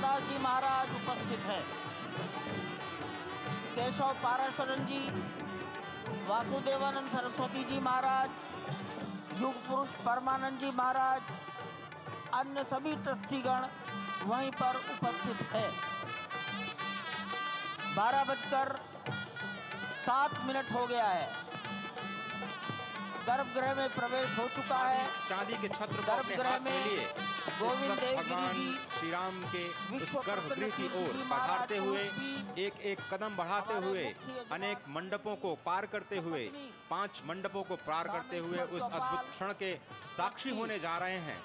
दास जी महाराज उपस्थित हैं। केशव पाराशरन जी, वासुदेवानंद सरस्वती जी महाराज, युग पुरुष परमानंद जी महाराज, अन्य सभी ट्रस्टीगण वहीं पर उपस्थित है। 12:07 हो गया है। गर्भगृह में प्रवेश हो चुका है। चांदी के छत्र को अपने गर्भगृह हाथ में लिए गोविंद देव भगवान गिरि जी श्री राम के उस विश्व गर्भगृह की प्रसिद्ध ओर जी पधारते महाराज हुए स्वरूप एक एक कदम बढ़ाते हमारे हुए मुख्य यजमान अनेक मंडपों को पार करते हुए सपत्नी 5 मंडपों को पार करते हुए रामेश्वर उस चौपाल अद्भुत क्षण के साक्षी ट्रस्टी होने जा रहे हैं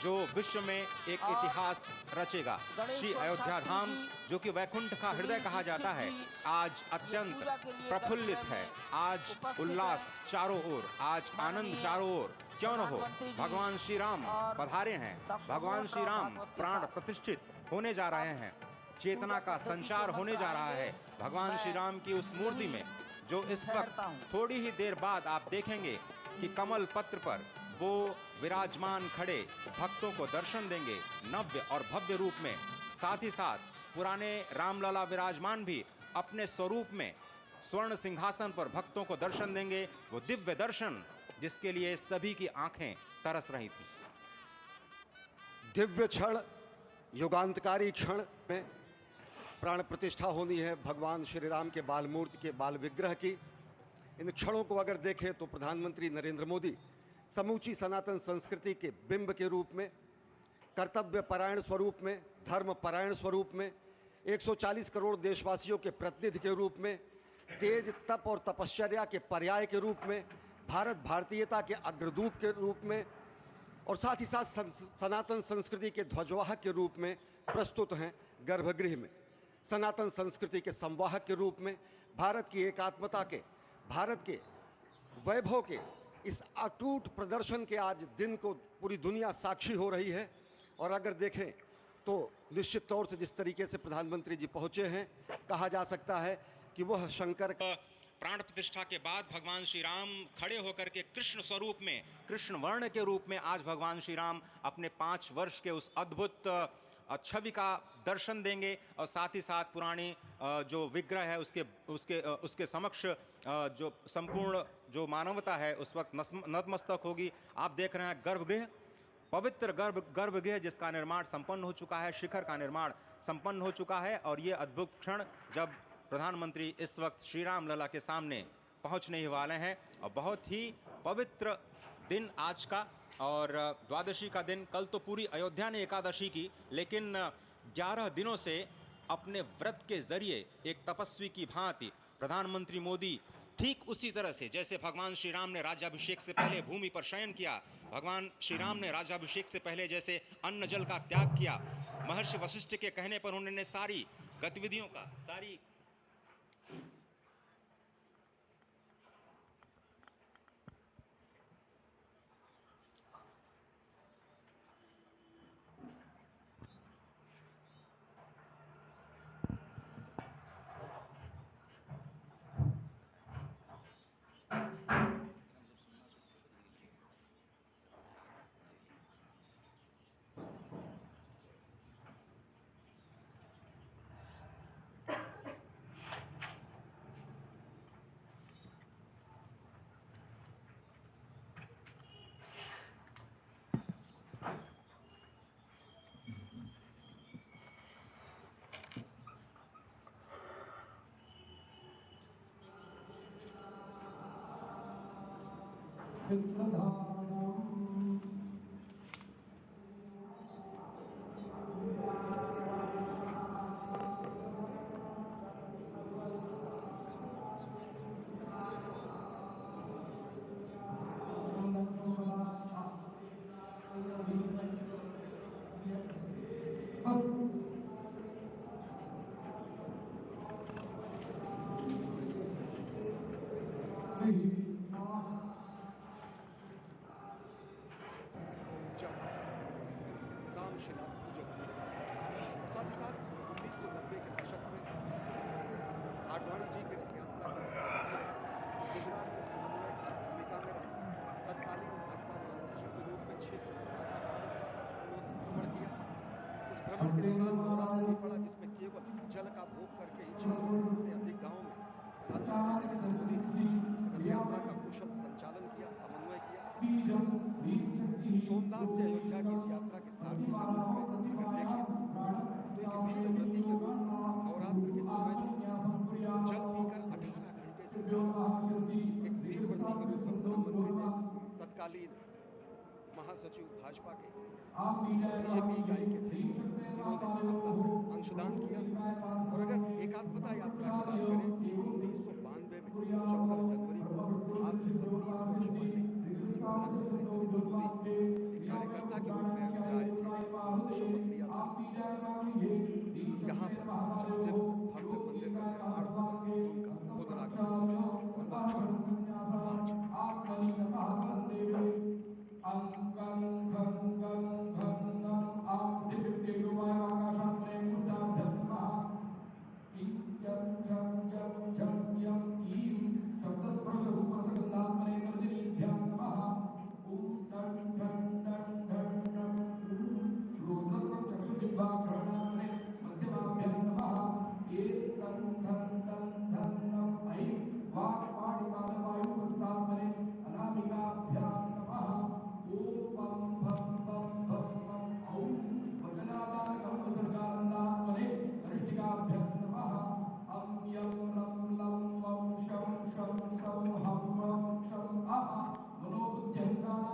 जो विश्व में एक और इतिहास रचेगा। गणेश्वर श्री अयोध्या शास्त्री धाम जी, जो कि वैकुंठ का श्री हृदय कहा जाता है, दीक्षित जी, आज ये अत्यंत पूजा के लिए प्रफुल्लित गर्भगृह है। में आज उपस्थित उल्लास हैं। चारों ओर, आज आनंद माननीय चारों ओर। क्यों न हो, प्रधानमंत्री जी भगवान श्री राम और पधारे हैं। डॉक्टर भगवान श्री राम भागवत के प्राण साथ प्रतिष्ठित होने जा रहे हैं। चेतना का संचार होने जा रहा है। भगवान श्री राम की उस मूर्ति में जो इस वक्त थोड़ी ही देर बाद आप देखेंगे कि कमल पत्र पर वो विराजमान खड़े भक्तों को दर्शन देंगे नव्य और भव्य रूप में। साथ ही साथ पुराने रामलला विराजमान भी अपने स्वरूप में स्वर्ण सिंहासन पर भक्तों को दर्शन देंगे। वो दिव्य दर्शन जिसके लिए सभी की आंखें तरस रही थी। दिव्य क्षण, युगांतकारी क्षण में प्राण प्रतिष्ठा होनी है भगवान श्री राम के बाल मूर्ति के बाल विग्रह की। इन क्षणों को अगर देखें तो प्रधानमंत्री नरेंद्र मोदी समूची सनातन संस्कृति के बिंब के रूप में, कर्तव्य परायण स्वरूप में, धर्म परायण स्वरूप में, 140 करोड़ देशवासियों के प्रतिनिधि के रूप में, तेज तप और तपश्चर्या के पर्याय के रूप में, भारत भारतीयता के अग्रदूत के रूप में और साथ ही साथ सनातन संस्कृति के ध्वजवाहक के रूप में प्रस्तुत हैं गर्भगृह में। सनातन संस्कृति के संवाहक के रूप में, भारत की एकात्मता के, भारत के वैभव के इस अटूट प्रदर्शन के आज दिन को पूरी दुनिया साक्षी हो रही है। और अगर देखें तो निश्चित तौर से जिस तरीके से प्रधानमंत्री जी पहुंचे हैं, कहा जा सकता है कि वह शंकर प्राण प्रतिष्ठा के बाद भगवान श्री राम खड़े होकर के कृष्ण स्वरूप में, कृष्ण वर्ण के रूप में आज भगवान श्री राम अपने 5 वर्ष के उस अद्भुत छवि का दर्शन देंगे। और साथ ही साथ पुरानी जो विग्रह है उसके समक्ष जो संपूर्ण जो मानवता है उस वक्त नतमस्तक होगी। आप देख रहे हैं गर्भगृह, पवित्र गर्भगृह जिसका निर्माण संपन्न हो चुका है, शिखर का निर्माण संपन्न हो चुका है। और ये अद्भुत क्षण जब प्रधानमंत्री इस वक्त श्री राम लला के सामने पहुंचने ही वाले हैं। और बहुत ही पवित्र दिन आज का, और द्वादशी का दिन। कल तो पूरी अयोध्या ने एकादशी की, लेकिन 11 दिनों से अपने व्रत के जरिए एक तपस्वी की भांति प्रधानमंत्री मोदी ठीक उसी तरह से जैसे भगवान श्री राम ने राज्याभिषेक से पहले भूमि पर शयन किया, भगवान श्री राम ने राज्याभिषेक से पहले जैसे अन्न जल का त्याग किया, महर्षि वशिष्ठ के कहने पर उन्होंने सारी गतिविधियों का सारी रामशिला पूजक हुए। साथ ही साथ 1990 के दशक में आडवाणी जी की रथ यात्रा गुजरात में भूमिका में रहे तत्कालीन भाजपा महासचिव के रूप में 6 उन्होंने भ्रमण किया। उस भ्रमण के दौरान यहाँ पर भव्य मंदिर का निर्माण होगा, उनका पुनरागमन होगा और वह क्षण आज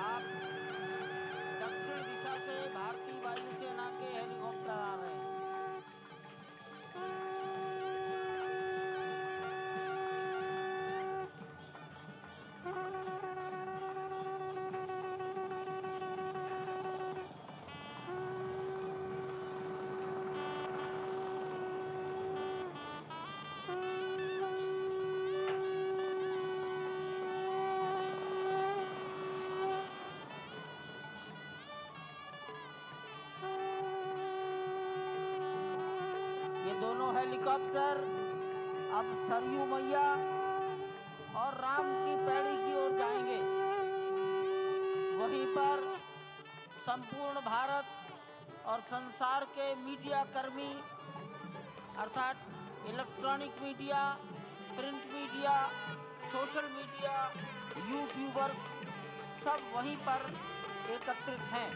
आप दक्षिण दिशा से भारतीय वायुसेना के हेलीकॉप्टर आ रहे हैं। ये दोनों हेलीकॉप्टर अब सरयू मैया और राम की पैड़ी की ओर जाएंगे। वहीं पर संपूर्ण भारत और संसार के मीडिया कर्मी अर्थात electronic media, print media, social media, YouTubers सब वहीं पर एकत्रित हैं।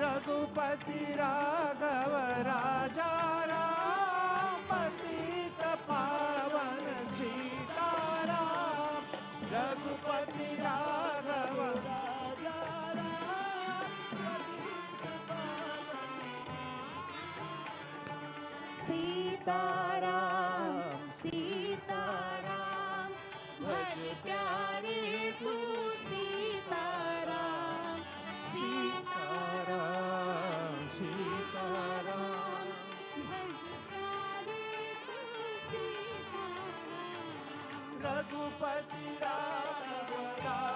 रघुपति राघव राजा राम पतित पावन सीताराम रघुपति राघव राजा राम पतित पावन सीताराम सीताराम भज प्यारे तू सीताराम सीताराम सीताराम भज प्यारे तू सीताराम रघुपति राघव राजा